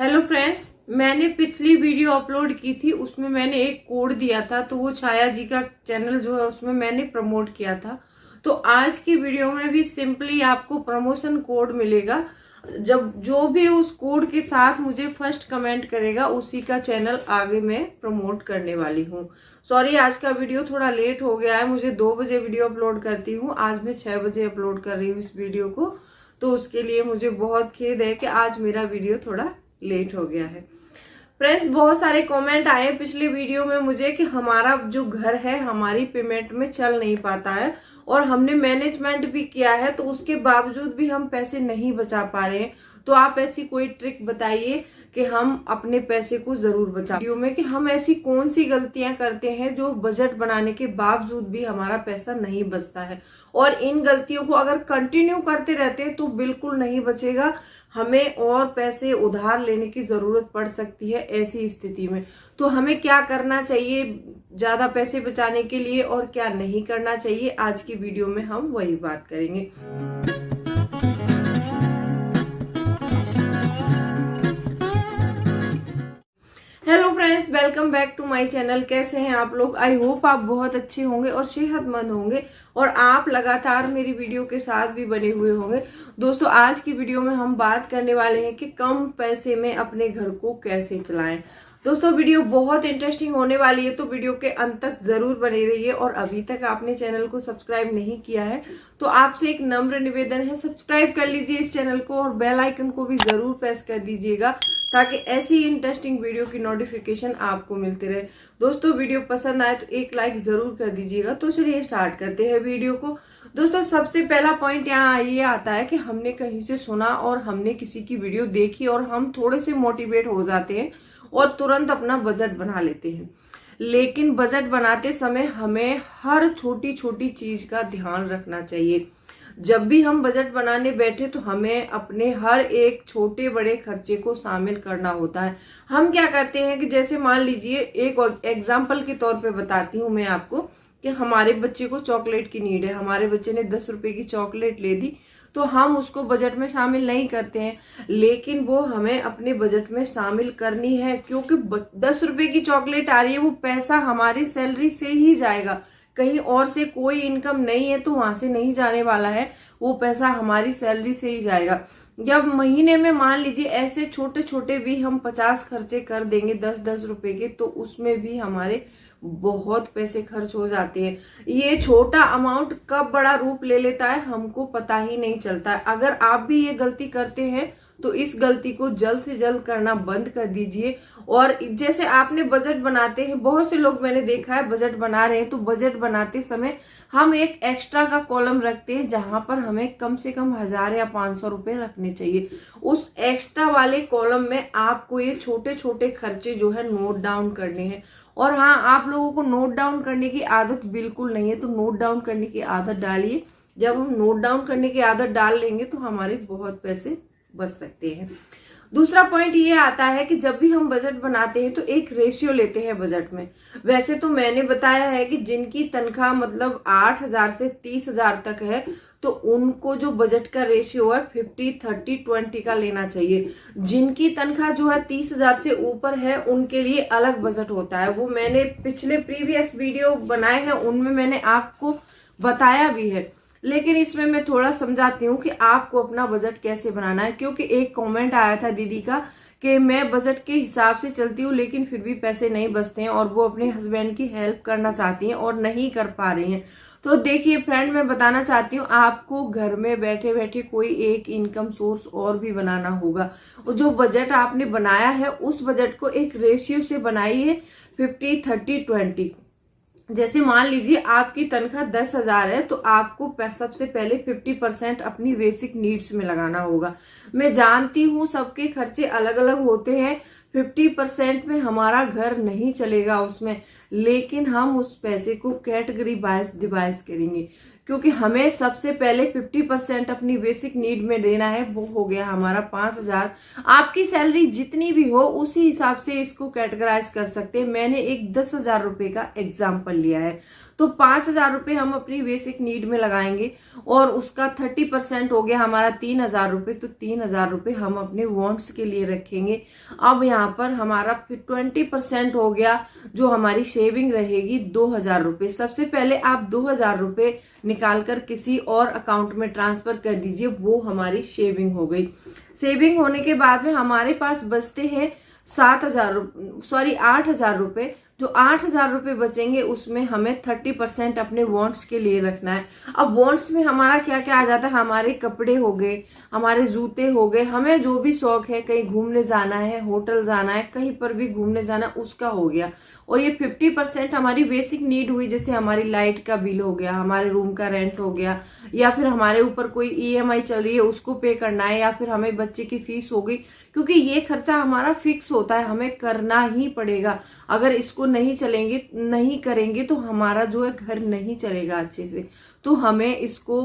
Hello friends, मैंने पिछली video upload की थी, उसमें मैंने एक कोड दिया था। तो वो छाया जी का चैनल जो है उसमें मैंने प्रमोट किया था। तो आज की वीडियो में भी सिंपली आपको प्रमोशन कोड मिलेगा। जब जो भी उस कोड के साथ मुझे फर्स्ट कमेंट करेगा उसी का चैनल आगे मैं प्रमोट करने वाली हूँ। सॉरी, आज का वीडियो थोड़ा लेट हो गया है। मुझे 2 बजे वीडियो अपलोड करती हूँ, आज मैं 6 बजे अपलोड कर रही हूँ इस वीडियो को। तो उसके लिए मुझे बहुत खेद है कि आज मेरा वीडियो थोड़ा लेट हो गया है। फ्रेंड्स, बहुत सारे कमेंट आए पिछले वीडियो में मुझे कि हमारा जो घर है हमारी पेमेंट में चल नहीं पाता है और हमने मैनेजमेंट भी किया है तो उसके बावजूद भी हम पैसे नहीं बचा पा रहे हैं। तो आप ऐसी कोई ट्रिक बताइए कि हम अपने पैसे को जरूर बचा। वीडियो में कि हम ऐसी कौन सी गलतियां करते हैं जो बजट बनाने के बावजूद भी हमारा पैसा नहीं बचता है, और इन गलतियों को अगर कंटिन्यू करते रहते हैं तो बिल्कुल नहीं बचेगा। हमें और पैसे उधार लेने की जरूरत पड़ सकती है ऐसी स्थिति में। तो हमें क्या करना चाहिए ज्यादा पैसे बचाने के लिए और क्या नहीं करना चाहिए, आज की वीडियो में हम वही बात करेंगे। Hello friends, welcome back to my channel. कैसे हैं आप लोग? आई होप आप बहुत अच्छे होंगे और सेहतमंद होंगे और आप लगातार मेरी वीडियो के साथ भी बने हुए होंगे। दोस्तों, आज की वीडियो में हम बात करने वाले हैं कि कम पैसे में अपने घर को कैसे चलाएं। दोस्तों, वीडियो बहुत इंटरेस्टिंग होने वाली है, तो वीडियो के अंत तक जरूर बने रहिए। और अभी तक आपने चैनल को सब्सक्राइब नहीं किया है तो आपसे एक नम्र निवेदन है, सब्सक्राइब कर लीजिए इस चैनल को और बेल आइकन को भी जरूर प्रेस कर दीजिएगा ताकि ऐसी इंटरेस्टिंग वीडियो की नोटिफिकेशन आपको मिलती रहे। दोस्तों, वीडियो पसंद आए तो एक लाइक जरूर कर दीजिएगा। तो चलिए स्टार्ट करते हैं वीडियो को। दोस्तों, सबसे पहला पॉइंट यहाँ ये आता है कि हमने कहीं से सुना और हमने किसी की वीडियो देखी और हम थोड़े से मोटिवेट हो जाते हैं और तुरंत अपना बजट बना लेते हैं। लेकिन बजट बनाते समय हमें हर छोटी छोटी चीज का ध्यान रखना चाहिए। जब भी हम बजट बनाने बैठे तो हमें अपने हर एक छोटे बड़े खर्चे को शामिल करना होता है। हम क्या करते हैं कि जैसे मान लीजिए, एक एग्जाम्पल के तौर पे बताती हूँ मैं आपको कि हमारे बच्चे को चॉकलेट की नीड है। हमारे बच्चे ने 10 रुपए की चॉकलेट ले दी तो हम उसको बजट में शामिल नहीं करते हैं, लेकिन वो हमें अपने बजट में शामिल करनी है क्योंकि 10 रुपए की चॉकलेट आ रही है, वो पैसा हमारी सैलरी से ही जाएगा। कहीं और से कोई इनकम नहीं है तो वहां से नहीं जाने वाला है, वो पैसा हमारी सैलरी से ही जाएगा। जब महीने में मान लीजिए ऐसे छोटे छोटे भी हम 50 खर्चे कर देंगे 10-10 रुपए के, तो उसमें भी हमारे बहुत पैसे खर्च हो जाते हैं। ये छोटा अमाउंट कब बड़ा रूप ले लेता है हमको पता ही नहीं चलता है। अगर आप भी ये गलती करते हैं तो इस गलती को जल्द से जल्द करना बंद कर दीजिए। और जैसे आपने बजट बनाते हैं, बहुत से लोग मैंने देखा है बजट बना रहे हैं तो बजट बनाते समय हम एक एक्स्ट्रा का कॉलम रखते हैं जहां पर हमें कम से कम 1000 या 500 रुपए रखने चाहिए। उस एक्स्ट्रा वाले कॉलम में आपको ये छोटे छोटे खर्चे जो है नोट डाउन करने हैं। और हाँ, आप लोगों को नोट डाउन करने की आदत बिल्कुल नहीं है तो नोट डाउन करने की आदत डालिए। जब हम नोट डाउन करने की आदत डाल लेंगे तो हमारे बहुत पैसे बच सकते हैं। दूसरा पॉइंट ये आता है कि जब भी हम बजट बनाते हैं तो एक रेशियो लेते हैं बजट में। वैसे तो मैंने बताया है कि जिनकी तनख्वाह मतलब 8,000 से 30,000 तक है तो उनको जो बजट का रेशियो है 50-30-20 का लेना चाहिए। जिनकी तनख्वाह जो है 30,000 से ऊपर है उनके लिए अलग बजट होता है। वो मैंने पिछले प्रीवियस वीडियो बनाए हैं उनमें मैंने आपको बताया भी है, लेकिन इसमें मैं थोड़ा समझाती हूँ कि आपको अपना बजट कैसे बनाना है। क्योंकि एक कमेंट आया था दीदी का कि मैं बजट के हिसाब से चलती हूँ लेकिन फिर भी पैसे नहीं बचते हैं और वो अपने हस्बैंड की हेल्प करना चाहती हैं और नहीं कर पा रही हैं। तो देखिए फ्रेंड, मैं बताना चाहती हूँ आपको घर में बैठे बैठे कोई एक इनकम सोर्स और भी बनाना होगा। जो बजट आपने बनाया है उस बजट को एक रेशियो से बनाइए, 50-30-20। जैसे मान लीजिए आपकी तनख्वाह 10,000 है तो आपको सबसे पहले 50% अपनी बेसिक नीड्स में लगाना होगा। मैं जानती हूँ सबके खर्चे अलग अलग होते हैं, 50% में हमारा घर नहीं चलेगा उसमें, लेकिन हम उस पैसे को कैटेगरी वाइज डिवाइड करेंगे क्योंकि हमें सबसे पहले 50% अपनी बेसिक नीड में देना है। वो हो गया हमारा 5,000। आपकी सैलरी जितनी भी हो उसी हिसाब से इसको कैटेगराइज कर सकते हैं। मैंने एक 10,000 रुपए का एग्जाम्पल लिया है। तो 5,000 रुपये हम अपनी बेसिक नीड में लगाएंगे और उसका 30% हो गया हमारा 3,000 रुपये। तो 3,000 रुपये हम अपने वांट्स के लिए रखेंगे। अब यहाँ पर हमारा 20% हो गया जो हमारी सेविंग रहेगी 2,000 रुपये। सबसे पहले आप 2,000 रुपये निकालकर किसी और अकाउंट में ट्रांसफर कर दीजिए, वो हमारी सेविंग हो गई। सेविंग होने के बाद में हमारे पास बचते हैं 8,000 रुपए। जो 8,000 रुपए बचेंगे उसमें हमें 30% अपने वांट्स के लिए रखना है। अब वांट्स में हमारा क्या क्या आ जाता है, हमारे कपड़े हो गए, हमारे जूते हो गए, हमें जो भी शौक है, कहीं घूमने जाना है, होटल जाना है, कहीं पर भी घूमने जाना, उसका हो गया। और ये 50% हमारी बेसिक नीड हुई, जैसे हमारी लाइट का बिल हो गया, हमारे रूम का रेंट हो गया, या फिर हमारे ऊपर कोई EMI चल रही है उसको पे करना है, या फिर हमें बच्चे की फीस हो गई। क्योंकि ये खर्चा हमारा फिक्स होता है, हमें करना ही पड़ेगा। अगर इसको नहीं करेंगे तो हमारा जो है घर नहीं चलेगा अच्छे से। तो हमें इसको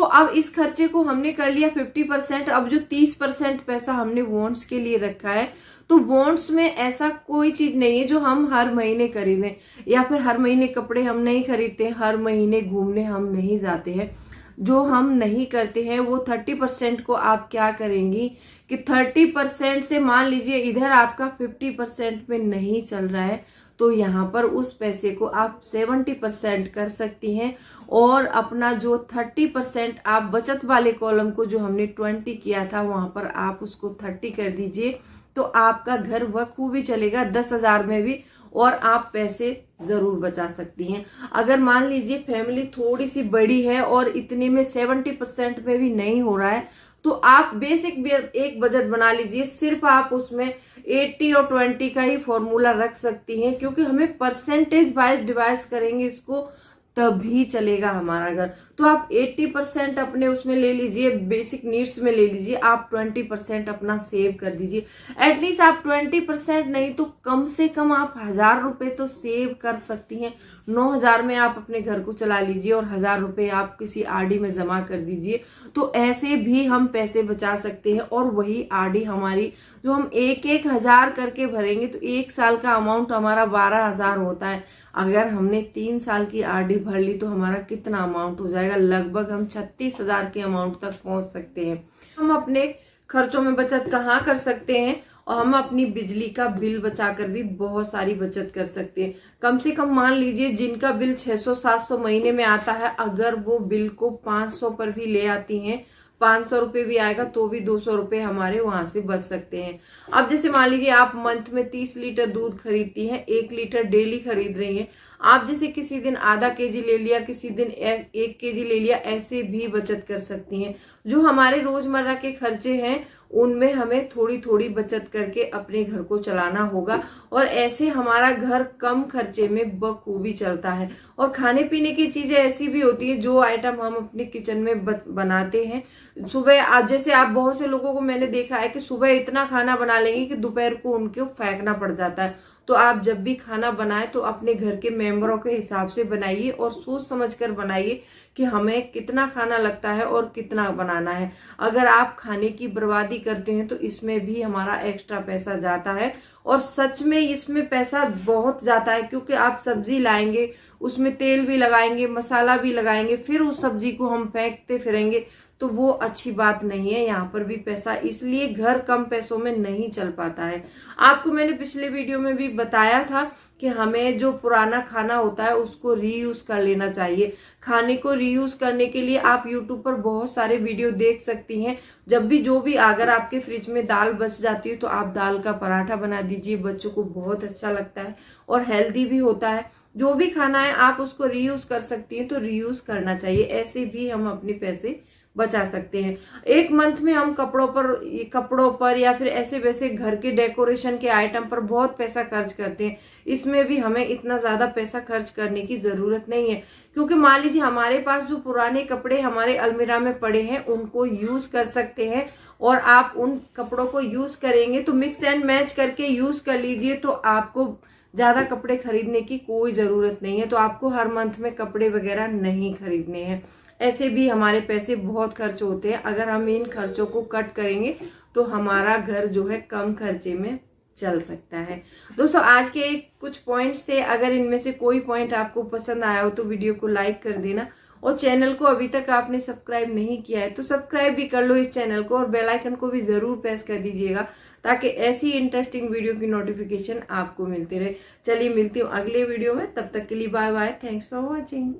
अब इस खर्चे को हमने कर लिया 50%। अब जो 30% पैसा हमने वांट्स के लिए रखा है, तो वांट्स में ऐसा कोई चीज नहीं है जो हम हर महीने खरीदें, या फिर हर महीने कपड़े हम नहीं खरीदते, हर महीने घूमने हम नहीं जाते हैं। जो हम नहीं करते हैं वो 30% को आप क्या करेंगी कि 30% से मान लीजिए इधर आपका 50% में नहीं चल रहा है, तो यहाँ पर उस पैसे को आप 70% कर सकती हैं। और अपना जो 30% आप बचत वाले कॉलम को जो हमने 20 किया था, वहां पर आप उसको 30 कर दीजिए। तो आपका घर बखूबी चलेगा 10,000 में भी, और आप पैसे जरूर बचा सकती हैं। अगर मान लीजिए फैमिली थोड़ी सी बड़ी है और इतने में 70% में भी नहीं हो रहा है, तो आप बेसिक एक बजट बना लीजिए। सिर्फ आप उसमें 80 और 20 का ही फॉर्मूला रख सकती हैं, क्योंकि हमें परसेंटेज वाइज डिवाइड करेंगे इसको, तभी चलेगा हमारा घर। तो आप 80% अपने उसमें ले लीजिए, बेसिक नीड्स में ले लीजिए, आप 20% अपना सेव कर दीजिए। एटलीस्ट आप 20% नहीं तो कम से कम आप 1,000 रुपए तो सेव कर सकती हैं। 9,000 में आप अपने घर को चला लीजिए और 1,000 रुपए आप किसी RD में जमा कर दीजिए। तो ऐसे भी हम पैसे बचा सकते हैं। और वही RD हमारी जो हम 1,000 करके भरेंगे, तो 1 साल का अमाउंट हमारा 12,000 होता है। अगर हमने 3 साल की RD भर ली तो हमारा कितना अमाउंट हो जाएगा, लगभग हम 36,000 के अमाउंट तक पहुंच सकते हैं। हम अपने खर्चों में बचत कहाँ कर सकते हैं, और हम अपनी बिजली का बिल बचाकर भी बहुत सारी बचत कर सकते हैं। कम से कम मान लीजिए जिनका बिल 600-700 महीने में आता है, अगर वो बिल को 500 पर भी ले आती हैं, 500 रुपए भी आएगा तो भी 200 रुपए हमारे वहां से बच सकते हैं। अब जैसे मान लीजिए आप मंथ में 30 लीटर दूध खरीदती हैं, 1 लीटर डेली खरीद रही हैं। आप जैसे किसी दिन आधा केजी ले लिया, किसी दिन 1 केजी ले लिया, ऐसे भी बचत कर सकती हैं। जो हमारे रोजमर्रा के खर्चे हैं उनमें हमें थोड़ी थोड़ी बचत करके अपने घर को चलाना होगा, और ऐसे हमारा घर कम खर्चे में बखूबी चलता है। और खाने पीने की चीजें ऐसी भी होती है जो आइटम हम अपने किचन में बनाते हैं। सुबह जैसे आप बहुत से लोगों को मैंने देखा है कि सुबह इतना खाना बना लेंगे कि दोपहर को उनको फेंकना पड़ जाता है। तो आप जब भी खाना बनाएं तो अपने घर के मेंबरों के हिसाब से बनाइए और सोच समझकर बनाइए कि हमें कितना खाना लगता है और कितना बनाना है। अगर आप खाने की बर्बादी करते हैं तो इसमें भी हमारा एक्स्ट्रा पैसा जाता है, और सच में इसमें पैसा बहुत जाता है। क्योंकि आप सब्जी लाएंगे, उसमें तेल भी लगाएंगे, मसाला भी लगाएंगे, फिर उस सब्जी को हम फेंकते फिरेंगे, तो वो अच्छी बात नहीं है। यहाँ पर भी पैसा, इसलिए घर कम पैसों में नहीं चल पाता है। आपको मैंने पिछले वीडियो में भी बताया था कि हमें जो पुराना खाना होता है उसको रीयूज कर लेना चाहिए। खाने को रीयूज करने के लिए आप यूट्यूब पर बहुत सारे वीडियो देख सकती हैं। जब भी अगर आपके फ्रिज में दाल बच जाती है तो आप दाल का पराठा बना दीजिए, बच्चों को बहुत अच्छा लगता है और हेल्दी भी होता है। जो भी खाना है आप उसको रीयूज कर सकती हैं, तो रीयूज करना चाहिए। ऐसे भी हम अपने पैसे बचा सकते हैं। एक मंथ में हम कपड़ों पर या फिर ऐसे वैसे घर के डेकोरेशन के आइटम पर बहुत पैसा खर्च करते हैं। इसमें भी हमें इतना ज्यादा पैसा खर्च करने की जरूरत नहीं है, क्योंकि मान लीजिए हमारे पास जो पुराने कपड़े हमारे अलमीरा में पड़े हैं उनको यूज कर सकते हैं, और आप उन कपड़ों को यूज करेंगे तो मिक्स एंड मैच करके यूज कर लीजिए। तो आपको ज्यादा कपड़े खरीदने की कोई जरूरत नहीं है, तो आपको हर मंथ में कपड़े वगैरह नहीं खरीदने हैं। ऐसे भी हमारे पैसे बहुत खर्च होते हैं। अगर हम इन खर्चों को कट करेंगे तो हमारा घर जो है कम खर्चे में चल सकता है। दोस्तों आज के कुछ पॉइंट्स थे, अगर इनमें से कोई पॉइंट आपको पसंद आया हो तो वीडियो को लाइक कर देना, और चैनल को अभी तक आपने सब्सक्राइब नहीं किया है तो सब्सक्राइब भी कर लो इस चैनल को, और बेल आइकन को भी जरूर प्रेस कर दीजिएगा ताकि ऐसी इंटरेस्टिंग वीडियो की नोटिफिकेशन आपको मिलती रहे। चलिए मिलती हूँ अगले वीडियो में, तब तक के लिए bye bye, thanks for watching.